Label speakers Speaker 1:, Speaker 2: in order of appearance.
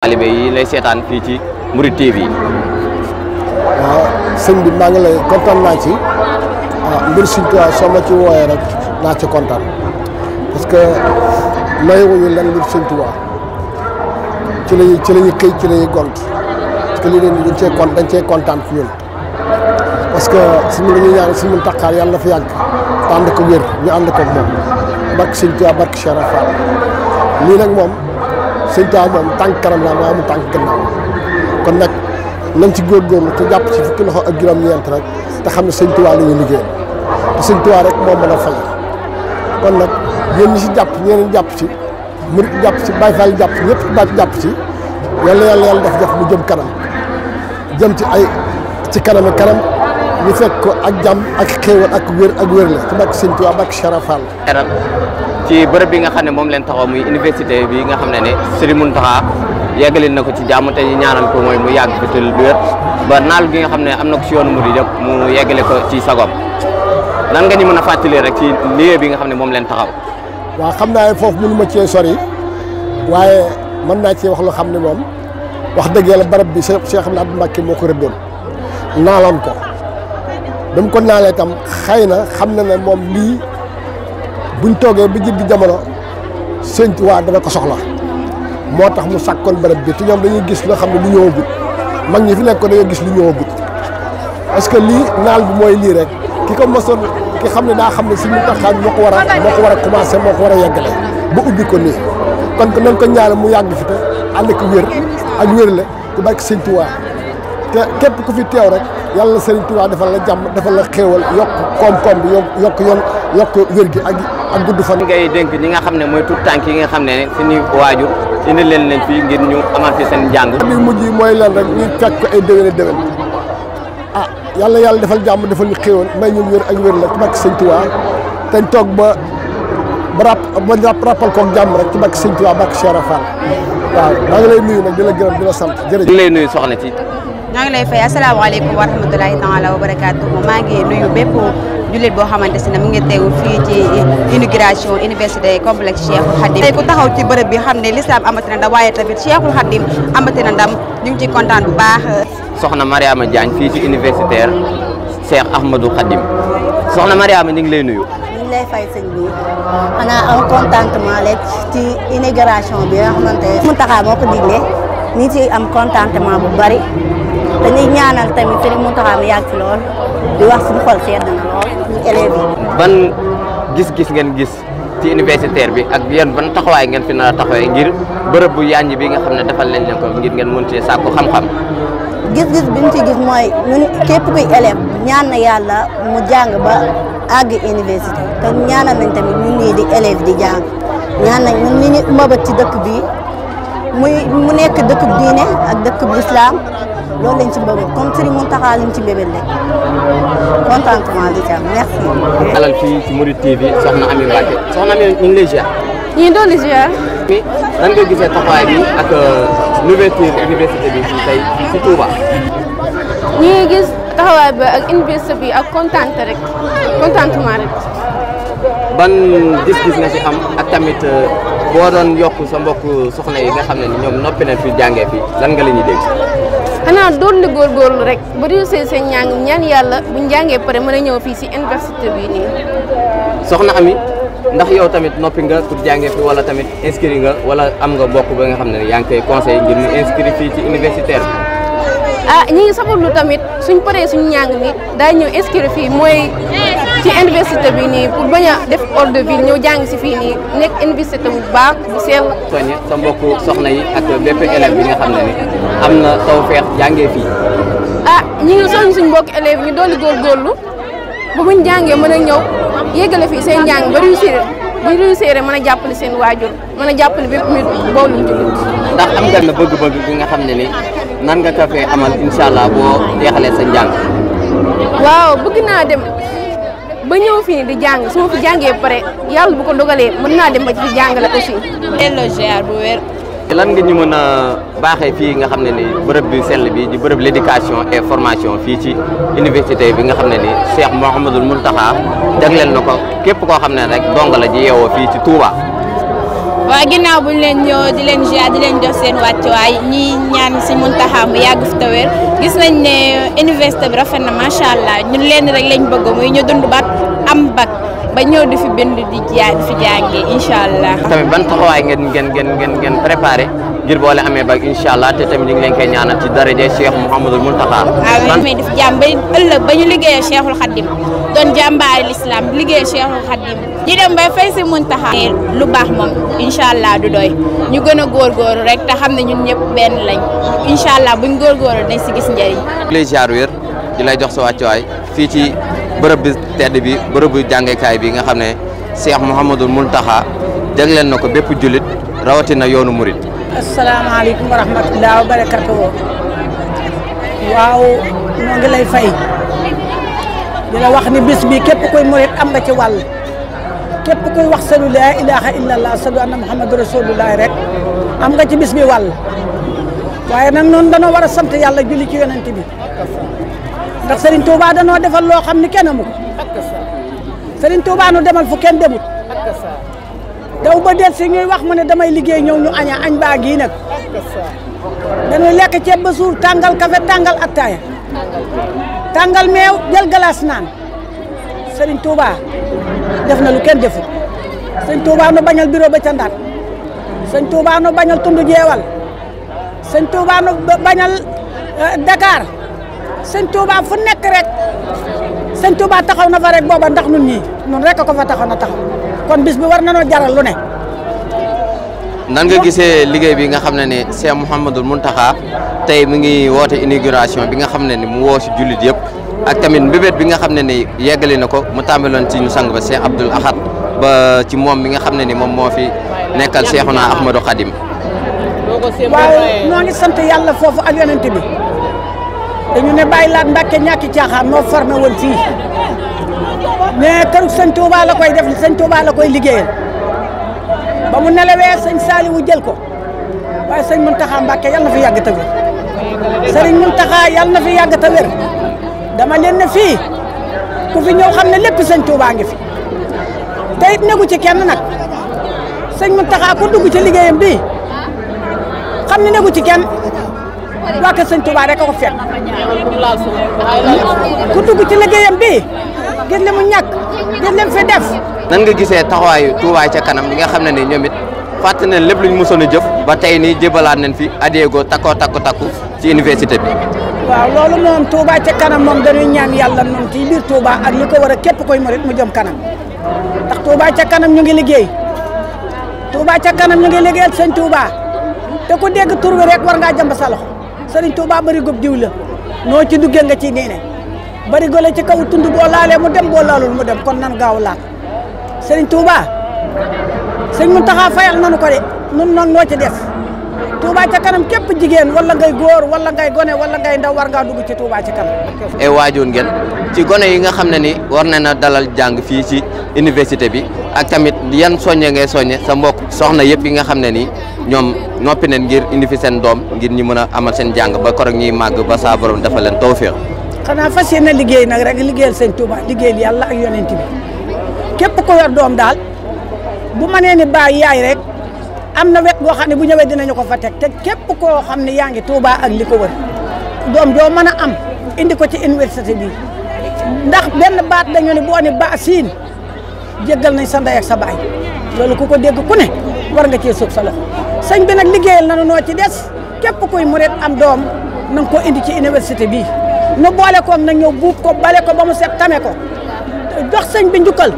Speaker 1: talibé yi lay sétane fi ci Mouride TV.
Speaker 2: waaw sëñ bi maa ngi lay kontaan naa ci mbir Sëñ Tuubaa soo ma ci wooyee rek naa ci kontaan parce que mayewuñu lan mbir Sëñ Tuubaa ci lañuy xëy ci lañuy gont parce que lii leen dañ cee kontaan fi ñun parce que suñu la ñuy ñaan suñu Muntaxa yàlla na fi yàgg te ànd ko wér ñu ànd ko moom barke Sëñ Tuubaa barke Cheikh Rafal lii nag moom Sëñ Tuubaa moom tànk kanam la moo amul tànk gannaaw kon nag nañ ci góorgóorlu te jàpp ci fukki loxo ak juróom-ñeent rek te xam ne Sëñ Tuubaa la ñuy liggéeyal te Sëñ Tuubaa rek moo mën a fay kon nag yéen ñi si jàpp ñeneen jàpp ci murit jàpp ci Baay Faal jàpp ñëpp jàpp ci yàlla def mu jëm kanam jëm ci ay ci kanam ñu fekk ko ak jàmm ak xéewal ak wér la ci barke Sëñ Tuubaa barke Cheikh Fall
Speaker 1: ci bërëb bi nga xam ne moom leen taxaw muy université bi nga xam ne Serigne Mountakha yeggali na ko ci jàmm te ñu ñaanal ko mooy mu yàgg fi tël wér ba naal gi nga xam ne am na ko ci yoonu murid yëpp mu yeggale ko ci sagom lan nga ñu mën a fàttali rek ci lieu bi nga xam ne moom leen taxaw.
Speaker 2: waaw xam naa ne foofu mënu ma cee sori waaye mën naa cee wax loo xam ne moom wax dëgg yàlla barab bi Cheikh Abdou Mbacké moo ko rëddoon naaloon ko ba mu ko naalee itam xëy na xam na ne moom lii buñ toogee ba jéggi jamono Sëñ Tuubaa dana ko soxla moo tax mu sàkkoon barab bi te ñoom dañuy gis loo xam ne lu ñëwagut mag ñi fi nekk ko dañoo gis lu ñëwagut parce que lii naal bi mooy lii rek ki ko mosoon ki xam ne daa xam ne si Muntaxa moo ko war a commencé moo ko war a yeggale ba ubbi ko nii kon nañ ko ñaanal mu yàgg fi te ànd ko wér ak wér la ci barke Sëñ Tuubaa te képp ku fi teew rek yàlla Sëñ Tuubaa defal la jàmm defal la xéewal yokk koom-koom bi yokk wér gi ak gudd fan.
Speaker 1: ngay dénk ñi nga xam ne mooy tout tànk yi nga xam ne suñuy waajur indi leen fii ngir ñu amal fi seen jàng.
Speaker 2: bi mujj yi mooy leen rek ñu fekk ko ay déwén yàlla defal jàmm defal ñu xéewal may ñu wér ak wér la ci barke Sëñ Tuubaa te ñu toog ba rappal koog jàmm rek ci barke Sëñ Tuubaa barke Cheikh Fall waaw maa ngi lay nuyu nag di la gërëm di la sant jërëjëf.
Speaker 1: ñu ngi lay nuyu soxna ci.
Speaker 3: ñoo ngi lay fay asalaamaaleykum wa rahmatulahi taala wa barakaatuhu maa ngi nuyu bépp jullit boo xamante si ne mu ngi teewu fii ci inauguration université complexe Cheikhul Khadim tey ku taxaw ci bërëb bi xam ne l'islam amati na ndam waaye tamit Cheikhul Khadim amati na ndam ñu ngi ci kontaan bu baax.
Speaker 1: soxna Mariama Diagne fii ci universitaire Cheikh Ahmadou Khadim soxna Mariama ñu ngi lay nuyu.
Speaker 4: ñu ngi lay fay sëñ bi xanaa am contentement rek ci inauguration bi nga xamante ne Mountakha moo ko digle ñu ci am contentement bu bari dañuy ñaanal tamit Serigne Mountakha mu yàgg fi lool di wax suñu xol sedd na lool ñu élèves yi.
Speaker 1: ban gis-gis ngeen gis ci universitaire bi ak yéen ban taxawaay ngeen fi nar a taxawee ngir bërëb bu yànj bi nga xam ne defal leen ko ngir ngeen mën cee sàkku xam-xam.
Speaker 4: gis-gis bi ñu ci gis mooy ñun képp kuy élève ñaan na yàlla mu jàng ba àgg université te ñaanal nañ tamit ñun ñii di élève di jàng ñaan nañ ñun ñu mëbët ci dëkk bi mu nekk dëkkub diine ak dëkkub islam loolu lañ ci mbébét comme Serigne Mountakha liñ ci mbébét rek contentement di ci am merci.
Speaker 1: alal fii ci Mouride TV soxna Amy Mbacké soxna Amy ñu ngi lay ziar.
Speaker 3: ñu ngi doon ziar.
Speaker 1: nan nga gisee taxawaay bi ak l'ouverture université bi fii tey ci Touba.
Speaker 5: ñu ngi gis taxawaay bi ak université bi ak contentement rek.
Speaker 1: ban gis-gis nga ci am ak tamit boo doon yokk sa mbokk soxna yi nga xam ne ni ñoom noppi nañ fi jàngee fi lan nga leen di dégg.
Speaker 5: xanaa doon di góorgóorlu rek ba réussir seen njàng ñaan yàlla buñ jàngee pare mën a ñëw fii si université bi nii.
Speaker 1: soxna Amy ndax yow tamit noppi nga pour jàngee fi wala tamit inscrit nga wala am nga bokk ba nga xam ne yaa ngi koy conseil ngir ñu inscrit fii ci universitaire bi.
Speaker 5: ah ñi ngi sabablu tamit suñ paree suñ njàng mi daa ñëw inscrit fii mooy ci université bi nii pour bañ a def hors de ville ñëw jàng si fii nii nekk université bu baax bu sell.
Speaker 1: soññe sa mbokk soxna yi ak bépp élève bi nga xam ne ni am na tawfeex jàngee fii.
Speaker 5: ah ñi ngi soññ suñ mbokk élèves ñu dolli góorgóorlu ba buñ jàngee mën a ñëw yeggale fii seen njàng ba réussir buñ réussir mën a jàppale seen waajur mën a jàppale bépp mi boolu jullit.
Speaker 1: ndax am nga na bëgg-bëgg bi nga xam ne ni nan nga ko fee amal incha allah boo jeexalee sa njàng.
Speaker 5: waaw bëgg naa dem ba ñëw fii di jàng su ma fi jàngee pare yàlla bu ko dogalee mën naa dem ba ci fi jàngale aussi.
Speaker 3: delloo ziar bu wér.
Speaker 1: lan nga ñu mën a baaxee fii nga xam ne ni bërëb bi sell bi di bërëb l'éducation et formation fii ci université bi nga xam ne ni Cheikh Mouhamadoul Mountakha jagleel na ko képp koo xam ne rek dong la ji yeewoo fii ci Touba.
Speaker 5: waaw ginnaaw buñ leen ñëw di leen ziar di leen jox seen wàccuwaay ñi ñaan si Muntaxa mu yàgg fi te wér gis nañ ne université bi rafet na macha allah ñun leen rek lañ bëgg muy ñu dund ba am bac ba ñëw di fi bind di fi jàngee incha allah.
Speaker 1: tamit ban taxawaay ngeen préparé ngir boole amee bac incha allah te tamit ñu ngi leen koy ñaanal ci daraja Cheikh Mouhamadul Muntaxa.
Speaker 5: waaw may def jàmm ba ëllëg ba ñu liggéeyee Cheikhul Khadim doon jàmbaari l'islam liggéeyee Cheikhul Khadim ñu dem bay fay si Muntaxa lu baax moom incha allah du doy ñu gën a góorgóorlu rek te xam ne ñun ñëpp benn lañ incha allah buñ góorgóorlu dañ si gis njëriñ.
Speaker 1: lay ziar wér di lay jox sa wàccuwaay fii ci bërëb bi tedd bi bërëbu jàngekaay bi nga xam ne Cheikh Mouhamadul Muntaxa jagleel na ko bépp jullit rawatina yoonu murit.
Speaker 6: asalaamaaleykum wa rahmatulah wa barakatuh. waaw ñoo ngi lay fay di la wax ni bis bi képp kuy murit am nga ci wàll képp kuy wax sadu laa ilaha illallah sadu anna muhammadu rasulullah rek am nga ci bis bi wàll waaye nag noonu danoo war a sant yàlla julli ci yonent bi ndax Serigne Touba danoo defal loo xam ni kenn amu ko Serigne Touba nu demal fu kenn demut daw ba del si ñuy wax mu ne damay liggéey ñëw ñu aña añ baa gii nag dañuy lekk ceeb ba suur tàngal kafe tàngal attaaya tàngal meew jël galaas naan Serigne Touba def na lu kenn defut Serigne Touba nu bañal bureau ba ca Ndar Serigne Touba nu bañal tund jeewal Serigne Touba nu bañal Dakar Serigne Touba fu nekk rek Serigne Touba taxaw na fa rek booba ndax nun ñii nun rek ko fa taxaw na taxaw kon bis bi war na noo jaral lu ne.
Speaker 1: nan nga gisee liggéey bi nga xam ne ni Cheikh Mouhamadul Muntaxa tey mu ngi woote inauguration bi nga xam ne ni mu woo si jullit yëpp ak tamit mbébét bi nga xam ne ni yeggali na ko mu tàmbaloon ci ñu sang ba Cheikh Abdoul Ahad ba ci moom mi nga xam ne ni moom moo fi nekkal Cheikhuna Ahmadou Khadim.
Speaker 6: waaw ñoo ngi sant yàlla foofu ak yonent bi dañu ne bàyyi laat Mbàkke ñàkki caaxaan moo formé woon fii mais këru sëñ Touba la koy def sëñ Touba la koy liggéeyal ba mu nelawee sëñ Saliou jël ko waaye sëñ Muntaxa Mbàkke yal na fi yàgg te wér sëriñ Muntaxa yal na fi yàgg te wér dama leen ne fii ku fi ñëw xam ne lépp sëñ Touba ngi fi te it negu ci kenn nag sëñ Muntaxa ku dugg ci liggéeyam bii xam ne negu ci kenn waa kër sëñ Touba rek a ko fekk ku dugg ci liggéeyam bii gis li mu ñàkk gis li mu fi def.
Speaker 1: nan nga gisee taxawaayu Touba ca kanam li nga xam ne ni ñoom it fàtte nañ lépp lu ñu mosoon a jëf ba tey nii jébalaat nañ fi adéego takku ci université bi.
Speaker 6: waaw loolu moom Touba ca kanam moom dañuy ñaan yàlla moom ci biir Touba ak li ko war a képp koy murit mu jëm kanam ndax Touba ca kanam ñu ngi liggéey Touba ca kanam ñu ngi liggéeyal sëñ Touba te ku dégg tur bi rek war ngaa jàmb sa loxo sëriñ Touba bari góob diw la noo ci duggee nga ci neene bari gole ci kaw tund boo laalee mu dem boo laalul mu dem kon nan gaaw laal Serigne Touba sëñ Muntaxa fayal nanu ko de nun noonu noo ci des Touba ca kanam képp jigéen wala ngay góor wala ngay gone wala ngay ndaw war ngaa dugg ci Touba ca kanam.
Speaker 1: e waajoon ngeen ci gone yi nga xam ne ni war na na dalal jàng fii ci université bi ak tamit yan soññe ngay soññe sa mbokk soxna yëpp yi nga xam ne ni ñoom noppi nañ ngir indi fi seen doom ngir ñu mën a amal seen jàng ba korog ñuy màgg ba saa borom dafa leen tawfeex.
Speaker 6: xanaa fas yéene liggéey nag rek liggéeyal sëñ Touba liggéeyal yàlla ak yonent bi képp ko yor doom daal bu ma nee ni baay yaay rek am na wet boo xam ne bu ñëwee dinañu ko fa teg te képp koo xam ne yaa ngi Touba ak li ko wër doom joo mën a am indi ko ci université bi ndax benn baat dañu ne boo ne ba siin jéggal nañ sa ndey ak sa baay loolu ku ko dégg ku ne war nga cee suuf sa loxo sëñ bi nag liggéeyal nañu noo ci des képp kuy murit am doom na nga ko indi ci université bi nu boole koog nag ñëw buub ko bale ko ba mu set tame ko jox sëñ bi njukkal